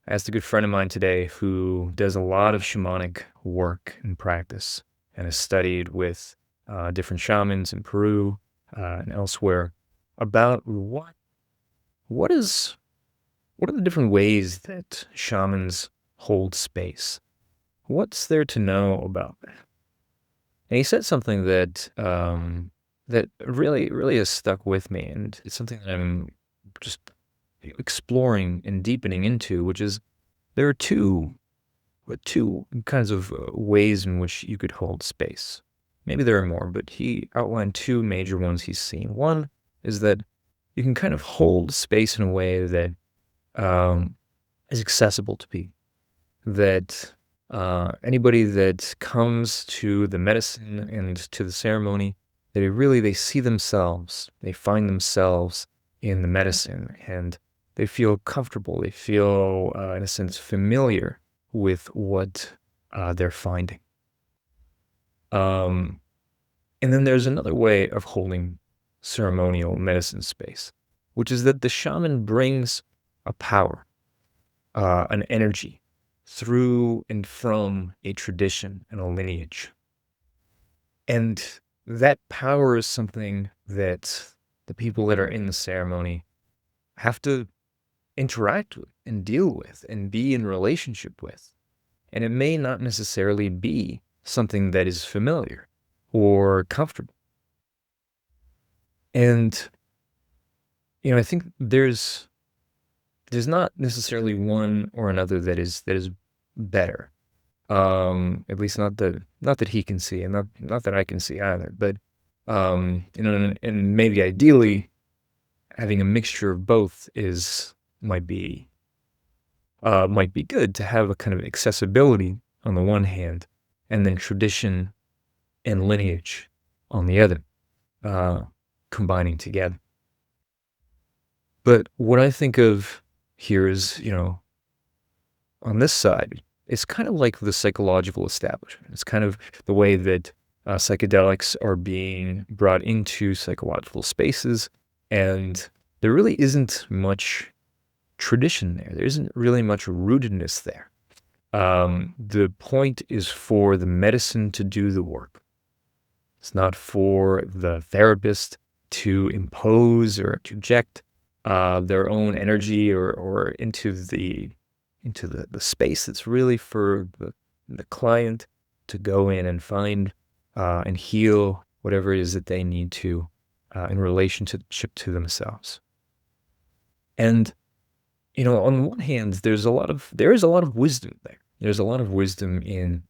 I asked a good friend of mine today who does a lot of shamanic work and practice and has studied with different shamans in Peru and elsewhere about what is what are the different ways that shamans hold space. What's there to know about that? And he said something that really has stuck with me, and it's something that I'm just exploring and deepening into, which is there are two kinds of ways in which you could hold space. Maybe there are more, but he outlined two major ones he's seen. One is that you can kind of hold space in a way that um, is accessible to people. That anybody that comes to the medicine and to the ceremony, they see themselves, they find themselves in the medicine, and they feel comfortable. They feel, in a sense, familiar with what they're finding. Um, and then there's another way of holding ceremonial medicine space, which is that the shaman brings a power, an energy through and from a tradition and a lineage. And that power is something that the people that are in the ceremony have to interact with and deal with and be in relationship with. And it may not necessarily be something that is familiar or comfortable. And, I think there's not necessarily one or another that is better. At least not that he can see, and not that I can see either. But and maybe ideally, having a mixture of both is might be good to have a kind of accessibility on the one hand, and then tradition and lineage on the other, uh, combining together. But what I think of here is, on this side, it's kind of like the psychological establishment. It's kind of the way that psychedelics are being brought into psychological spaces, and there really isn't much tradition there. There isn't really much rootedness there. The point is for the medicine to do the work. It's not for the therapist to impose or to inject their own energy or into the space. It's really for the client to go in and find and heal whatever it is that they need to in relationship to themselves. And on the one hand, there is a lot of wisdom there. There's a lot of wisdom in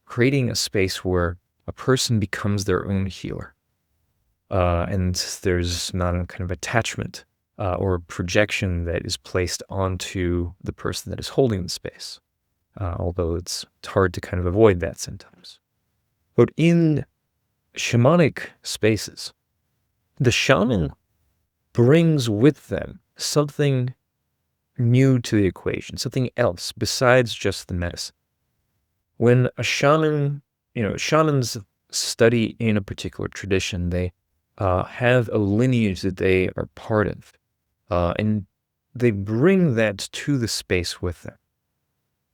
creating a space where a person becomes their own healer, and there's not a kind of attachment or projection that is placed onto the person that is holding the space, although it's hard to kind of avoid that sometimes. But in shamanic spaces, the shaman brings with them something new to the equation, something else besides just the medicine. When a shaman, shamans study in a particular tradition, they have a lineage that they are part of, and they bring that to the space with them.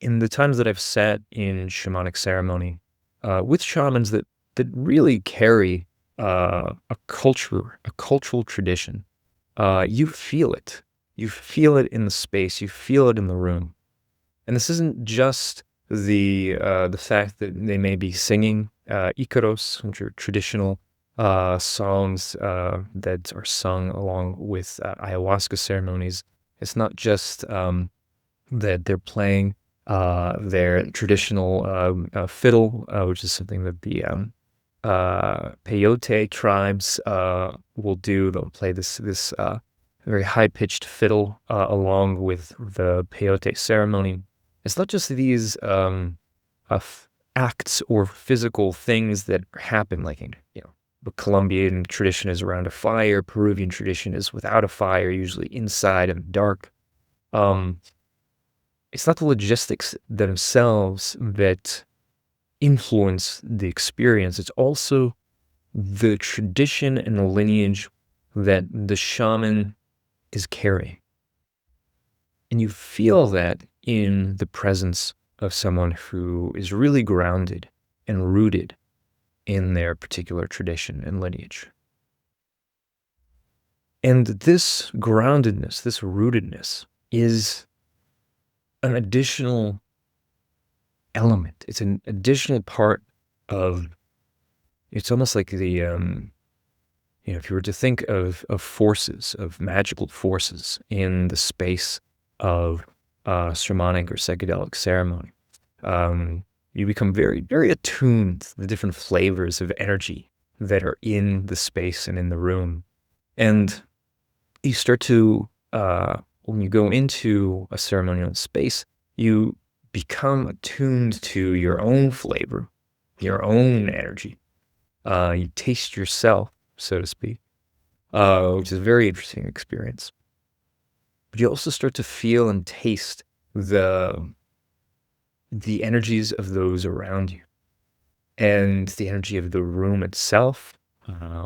In the times that I've sat in shamanic ceremony with shamans that really carry a cultural tradition, you feel it. You feel it in the space. You feel it in the room. And this isn't just the fact that they may be singing Icaros, which are traditional songs that are sung along with ayahuasca ceremonies. It's not just that they're playing their traditional fiddle, which is something that the peyote tribes will do. They'll play this very high-pitched fiddle along with the peyote ceremony. It's not just these acts or physical things that happen, like the Colombian tradition is around a fire, Peruvian tradition is without a fire, usually inside and dark. It's not the logistics themselves that influence the experience. It's also the tradition and the lineage that the shaman is carrying. And you feel that in the presence of someone who is really grounded and rooted in their particular tradition and lineage. And this groundedness, this rootedness, is an additional element. It's an additional part of, it's almost like the, if you were to think of forces, of magical forces in the space of shamanic or psychedelic ceremony, you become very, very attuned to the different flavors of energy that are in the space and in the room. And you start to, when you go into a ceremonial space, you become attuned to your own flavor, your own energy. You taste yourself, so to speak, which is a very interesting experience. But you also start to feel and taste the energies of those around you and the energy of the room itself.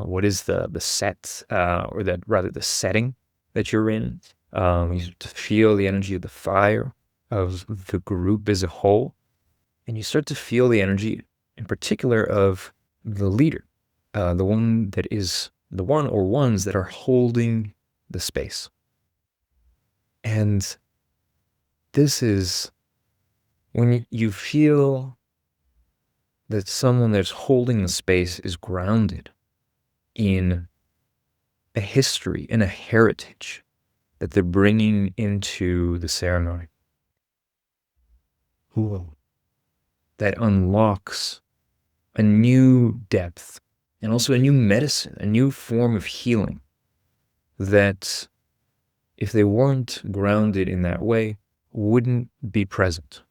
What is the set, or that rather the setting that you're in? You start to feel the energy of the fire, of the group as a whole, and you start to feel the energy, in particular, of the leader, the one that is the one or ones that are holding the space. And this is when you feel that someone that's holding the space is grounded in a history, in a heritage that they're bringing into the ceremony. Ooh. That unlocks a new depth and also a new medicine, a new form of healing that, if they weren't grounded in that way, wouldn't be present.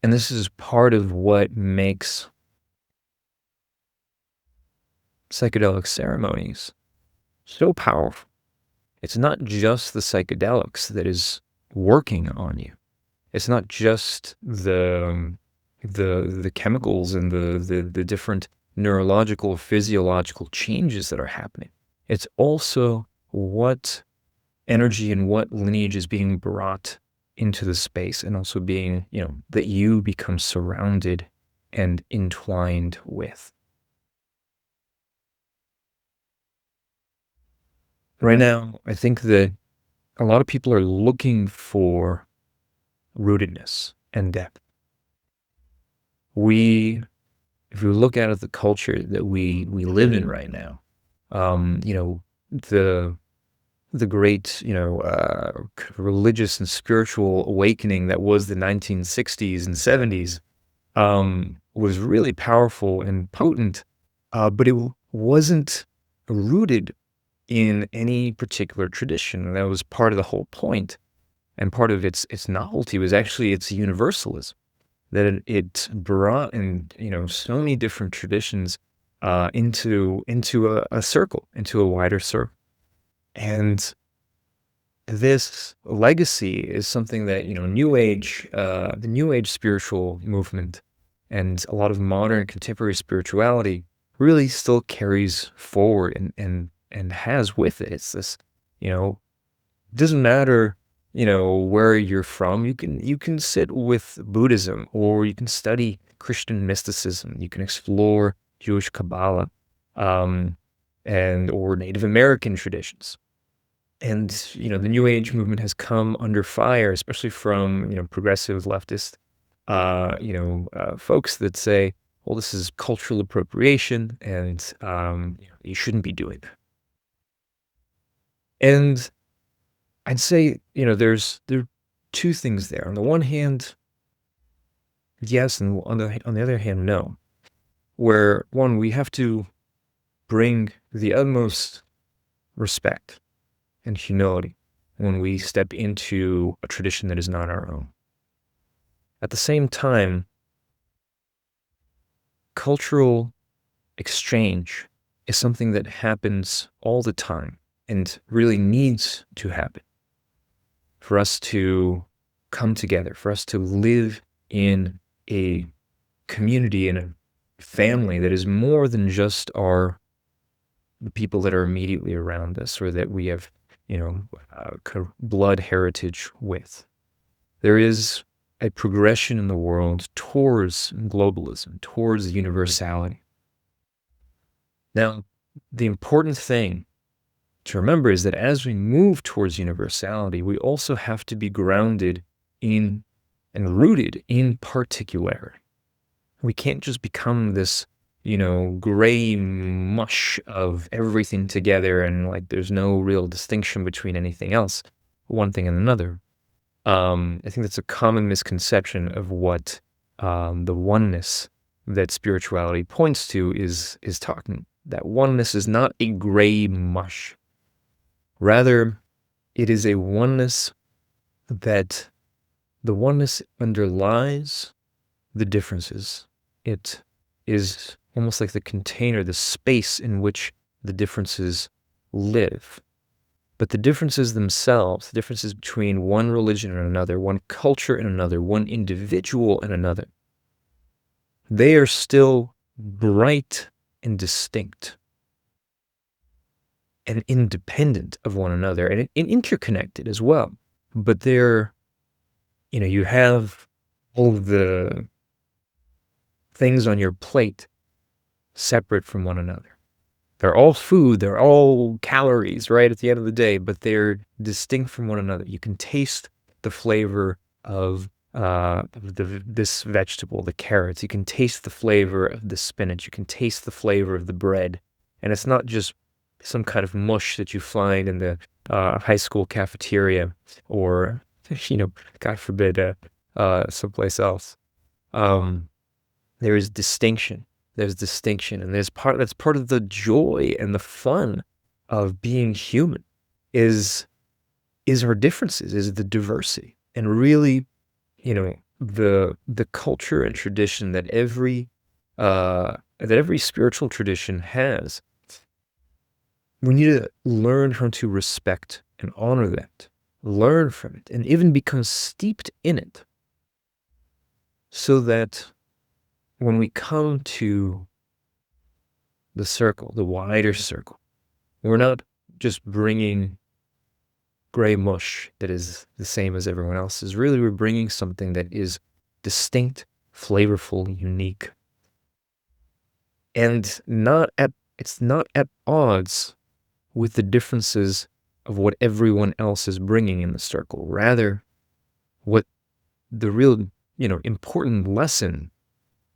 And this is part of what makes psychedelic ceremonies so powerful. It's not just the psychedelics that is working on you. It's not just the chemicals and the different neurological, physiological changes that are happening. It's also what energy and what lineage is being brought into the space, and also being, that you become surrounded and entwined with. Right now, I think that a lot of people are looking for rootedness and depth. If we look at the culture that we live in right now, the great, religious and spiritual awakening that was the 1960s and 70s, was really powerful and potent, but it wasn't rooted in any particular tradition. And that was part of the whole point. And part of its novelty was actually its universalism, that it brought in, so many different traditions into a circle, into a wider circle. And this legacy is something that, New Age, the New Age spiritual movement, and a lot of modern contemporary spirituality really still carries forward and has with it. It's this, it doesn't matter, where you're from. You can sit with Buddhism, or you can study Christian mysticism. You can explore Jewish Kabbalah, or Native American traditions. And, the New Age movement has come under fire, especially from, progressive leftist, folks that say, well, this is cultural appropriation, and you shouldn't be doing that. And I'd say, there are two things there. On the one hand, yes, and on the other hand, no. Where, one, we have to bring the utmost respect and humility when we step into a tradition that is not our own. At the same time, cultural exchange is something that happens all the time and really needs to happen for us to come together, for us to live in a community, in a family that is more than just the people that are immediately around us, or that we have kind of blood heritage with. There is a progression in the world towards globalism, towards universality. Now, the important thing to remember is that as we move towards universality, we also have to be grounded in and rooted in particularity. We can't just become this, gray mush of everything together and like there's no real distinction between anything else, one thing and another. I think that's a common misconception of what the oneness that spirituality points to is talking. That oneness is not a gray mush. Rather, it is a oneness that the oneness underlies the differences. It is almost like the container, the space in which the differences live. But the differences themselves, the differences between one religion and another, one culture and another, one individual and another, they are still bright and distinct and independent of one another and interconnected as well. But they're, you have all of the things on your plate separate from one another. They're all food, they're all calories, right, at the end of the day, but they're distinct from one another. You can taste the flavor of this vegetable, the carrots. You can taste the flavor of the spinach. You can taste the flavor of the bread. And it's not just some kind of mush that you find in the high school cafeteria or, God forbid, someplace else. There is distinction. There's distinction, and that's part of the joy and the fun of being human is our differences, is the diversity, and really, the culture and tradition that every spiritual tradition has. We need to learn how to respect and honor that, learn from it, and even become steeped in it, so that when we come to the circle, the wider circle, we're not just bringing gray mush that is the same as everyone else's. Really, we're bringing something that is distinct, flavorful, unique, and it's not at odds with the differences of what everyone else is bringing in the circle. Rather, what the real, important lesson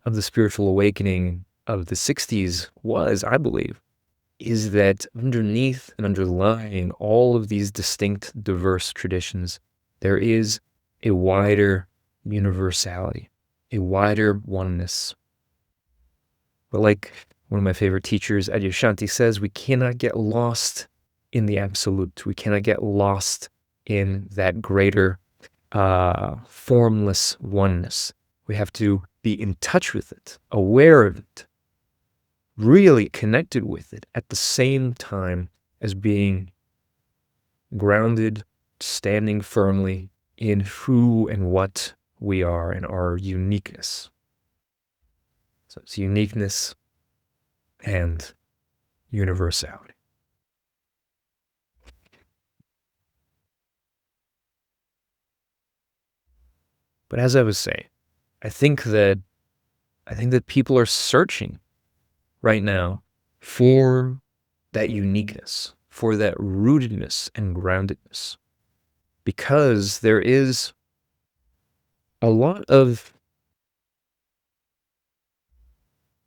of the spiritual awakening of the 60s was, I believe, is that underneath and underlying all of these distinct, diverse traditions, there is a wider universality, a wider oneness. But like one of my favorite teachers, Adyashanti, says, we cannot get lost in the absolute. We cannot get lost in that greater formless oneness. We have to be in touch with it, aware of it, really connected with it at the same time as being grounded, standing firmly in who and what we are and our uniqueness. So it's uniqueness and universality. But as I was saying, I think that people are searching right now for that uniqueness, for that rootedness and groundedness, because there is a lot of,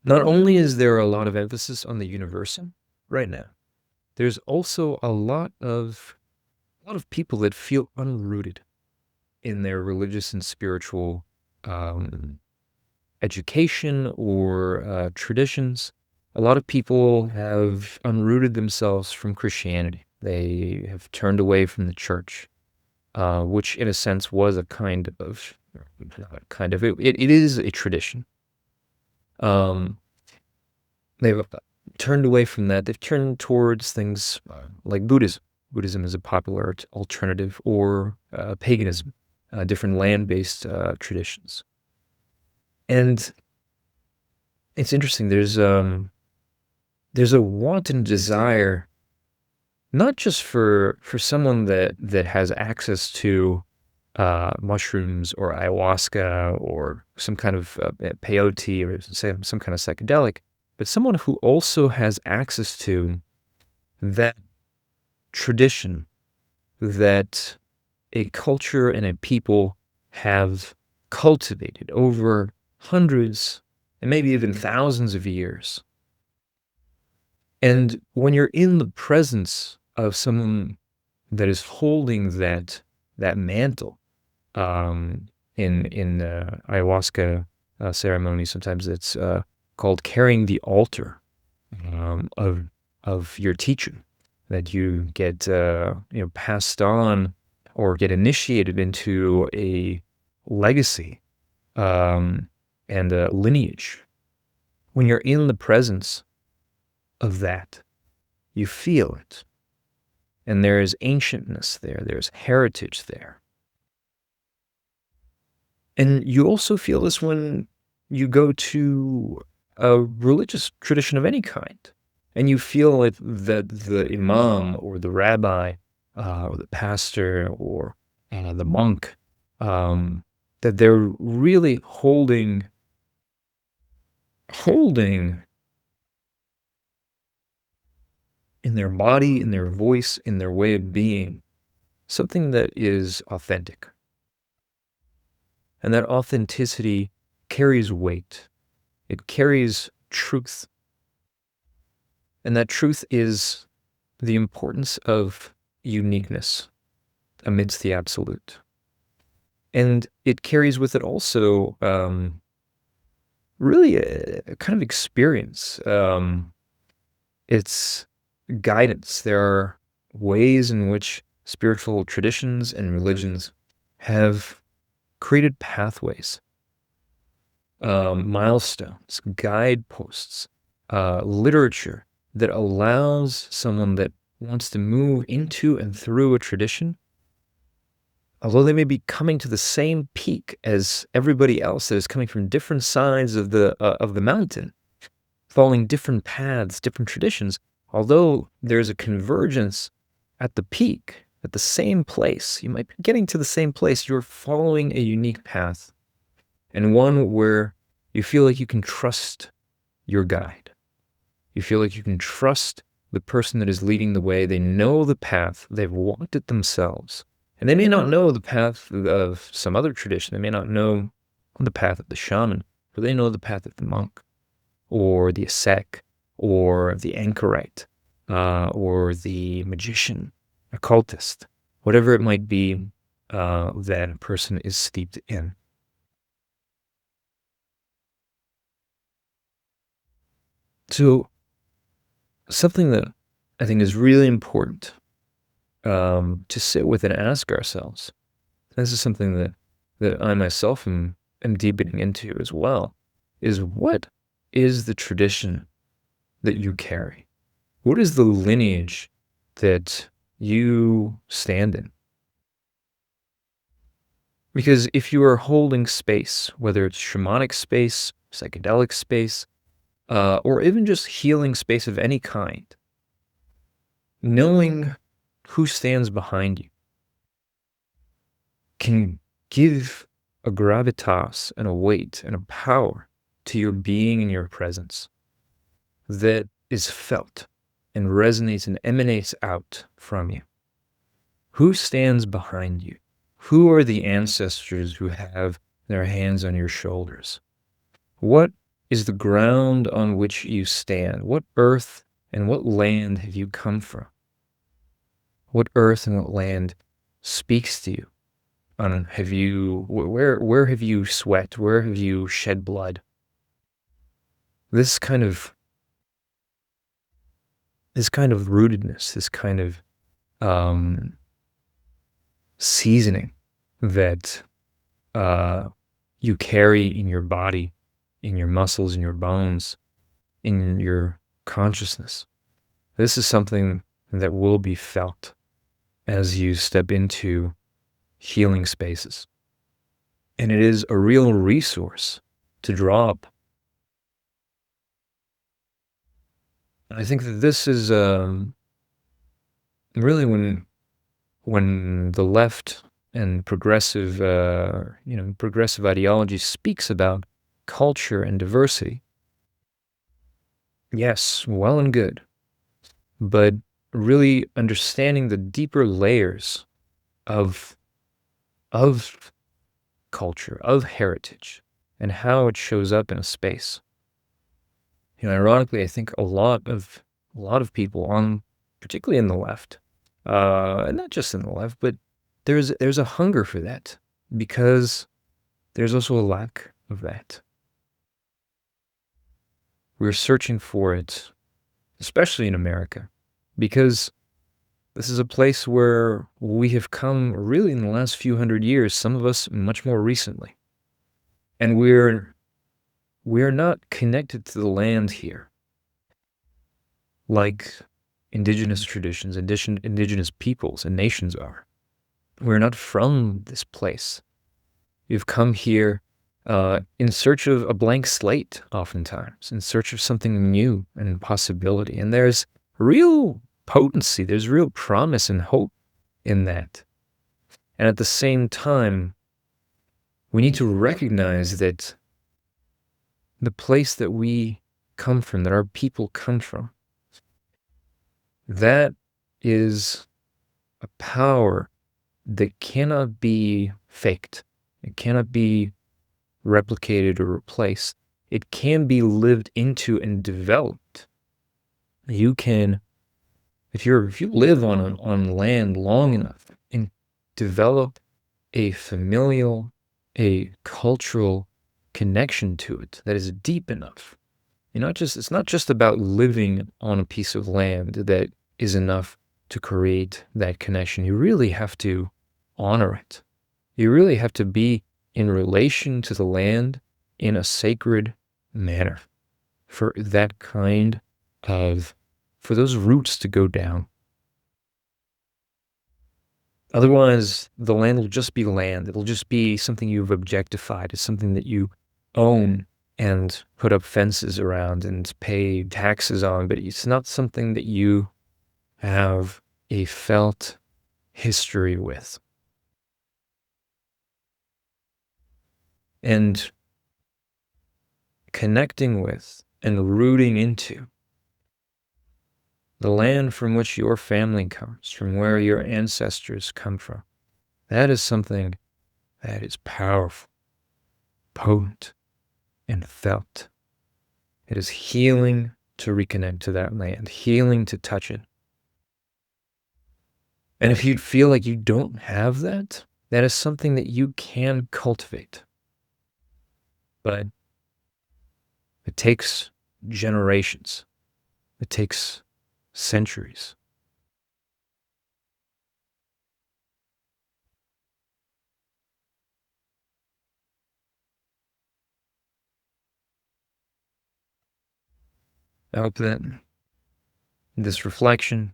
not only is there a lot of emphasis on the universal right now, there's also a lot of people that feel unrooted in their religious and spiritual education or traditions. A lot of people have unrooted themselves from Christianity. They have turned away from the church, which in a sense was a it is a tradition. They've turned away from that. They've turned towards things like Buddhism. Buddhism is a popular alternative, or paganism, different land-based traditions. And it's interesting. There's a wanton desire not just for someone that has access to mushrooms or ayahuasca or some kind of peyote or say some kind of psychedelic, but someone who also has access to that tradition that a culture and a people have cultivated over hundreds and maybe even thousands of years. And when you're in the presence of someone that is holding that mantle, um, in ayahuasca ceremony, sometimes it's called carrying the altar of your teaching, that you get passed on or get initiated into a legacy um, and a lineage. When you're in the presence of that, you feel it. And there is ancientness there, there's heritage there. And you also feel this when you go to a religious tradition of any kind, and you feel it that the imam or the rabbi or the pastor or the monk, that they're really holding in their body, in their voice, in their way of being, something that is authentic. And that authenticity carries weight. It carries truth. And that truth is the importance of uniqueness amidst the absolute. And it carries with it also really a kind of experience. It's guidance. There are ways in which spiritual traditions and religions have created pathways, milestones, guideposts, literature that allows someone that wants to move into and through a tradition, although they may be coming to the same peak as everybody else that is coming from different sides of the mountain, following different paths, different traditions, although there's a convergence at the peak, at the same place, you might be getting to the same place, you're following a unique path, and one where you feel like you can trust your guide. You feel like you can trust the person that is leading the way. They know the path. They've walked it themselves. And they may not know the path of some other tradition. They may not know the path of the shaman, but they know the path of the monk or the ascetic or the anchorite or the magician, occultist, whatever it might be that a person is steeped in. So something that I think is really important to sit with and ask ourselves. This is something that I myself am deepening into as well, is what is the tradition that you carry? What is the lineage that you stand in? Because if you are holding space, whether it's shamanic space, psychedelic space, or even just healing space of any kind, knowing who stands behind you can give a gravitas and a weight and a power to your being and your presence that is felt and resonates and emanates out from you. Who stands behind you? Who are the ancestors who have their hands on your shoulders? What is the ground on which you stand? What earth and what land have you come from? What earth and what land speaks to you? Where have you sweat? Where have you shed blood? This kind of rootedness, this kind of um, seasoning that you carry in your body, in your muscles, in your bones, in your consciousness. This is something that will be felt as you step into healing spaces. And it is a real resource to draw up. I think that this is really when the left and progressive, progressive ideology speaks about culture and diversity, yes, well and good, but really understanding the deeper layers of of culture, of heritage, and how it shows up in a space. Ironically, I think a lot of people on, particularly in the left, and not just in the left, but there's a hunger for that because there's also a lack of that. We're searching for it, especially in America, because this is a place where we have come really in the last few hundred years, some of us much more recently. And we're not connected to the land here like indigenous traditions, indigenous peoples and nations are. We're not from this place. We've come here in search of a blank slate, oftentimes, in search of something new and possibility. And there's real potency, there's real promise and hope in that. And at the same time, we need to recognize that the place that we come from, that our people come from, that is a power that cannot be faked. It cannot be replicated or replaced. It can be lived into and developed. You can, if you live on land long enough and develop a familial, a cultural connection to it that is deep enough. It's not just about living on a piece of land that is enough to create that connection. You really have to honor it. You really have to be in relation to the land in a sacred manner for that kind of, for those roots to go down. Otherwise, the land will just be land. It'll just be something you've objectified. It's something that you own and put up fences around and pay taxes on, but it's not something that you have a felt history with. And connecting with and rooting into the land from which your family comes, from where your ancestors come from. That is something that is powerful, potent, and felt. It is healing to reconnect to that land, healing to touch it. And if you feel like you don't have that, that is something that you can cultivate. But it takes generations. It takes centuries. I hope that this reflection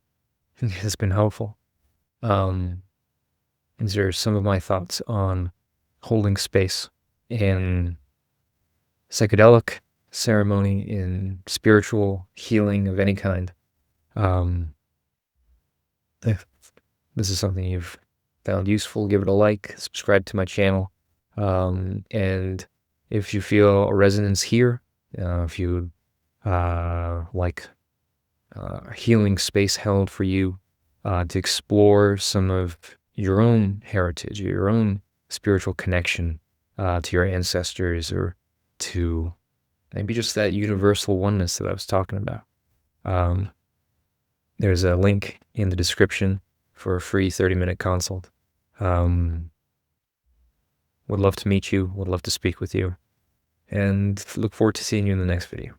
has been helpful. These are some of my thoughts on holding space in psychedelic ceremony, in spiritual healing of any kind. If this is something you've found useful, give it a like, subscribe to my channel. And if you feel a resonance here, if you like a healing space held for you to explore some of your own heritage, your own spiritual connection to your ancestors, or to maybe just that universal oneness that I was talking about. There's a link in the description for a free 30-minute consult. Would love to meet you, would love to speak with you, and look forward to seeing you in the next video.